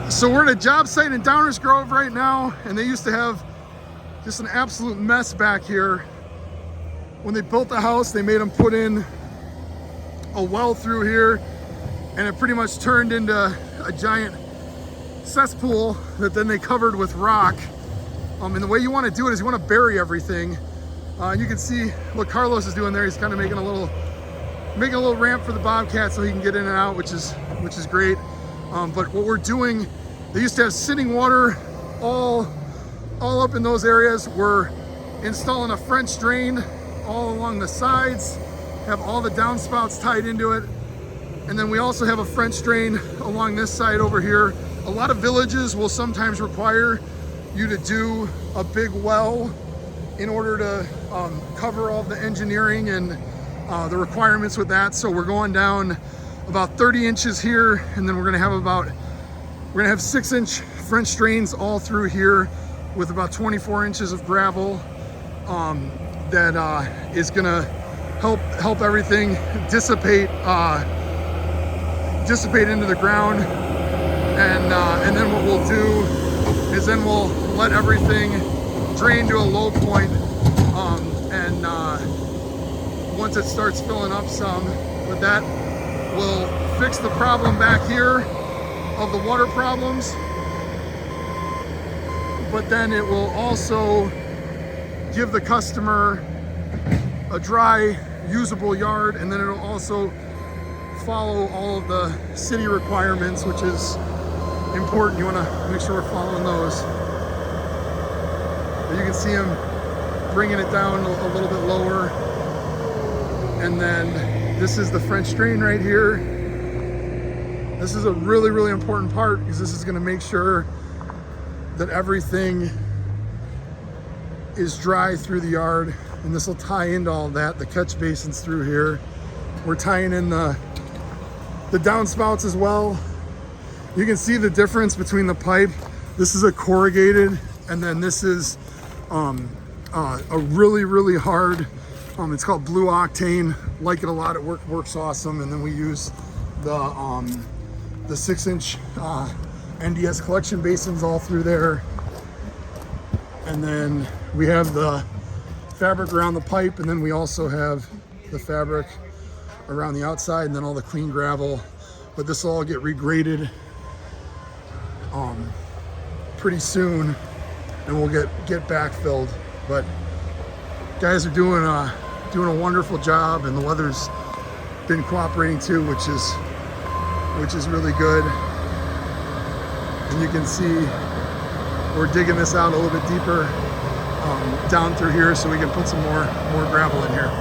So we're at a job site in Downers Grove right now, and they used to have just an absolute mess back here. When they built the house, they made them put in a well through here, and it pretty much turned into a giant cesspool that then they covered with rock. And the way you want to do it is you want to bury everything. And you can see what Carlos is doing there. He's kind of making a little ramp for the Bobcat so he can get in and out, which is great. But what we're doing, they used to have sitting water all up in those areas. We're installing a French drain all along the sides, have all the downspouts tied into it. And then we also have a French drain along this side over here. A lot of villages will sometimes require you to do a big well in order to cover all the engineering and the requirements with that. So we're going down about 30 inches here, and then we're gonna have 6-inch French drains all through here with about 24 inches of gravel that is gonna help everything dissipate into the ground. And then what we'll do is then we'll let everything drain to a low point, and once it starts filling up some, with that we'll fix the problem back here of the water problems, but then it will also give the customer a dry, usable yard, and then it'll also follow all of the city requirements, which is important. You want to make sure we're following those. But you can see him bringing it down a little bit lower. And then this is the French drain right here. This is a really, really important part because this is going to make sure that everything is dry through the yard. And this will tie into all that, the catch basins through here. We're tying in the downspouts as well. You can see the difference between the pipe. This is a corrugated, and then this is a really, really hard, it's called blue octane. Like it a lot, it works awesome. And then we use the 6-inch NDS collection basins all through there. And then we have the fabric around the pipe, and then we also have the fabric around the outside, and then all the clean gravel. But this will all get regraded pretty soon, and we'll get backfilled. But guys are doing a wonderful job, and the weather's been cooperating too, which is really good. And you can see we're digging this out a little bit deeper down through here so we can put some more gravel in here.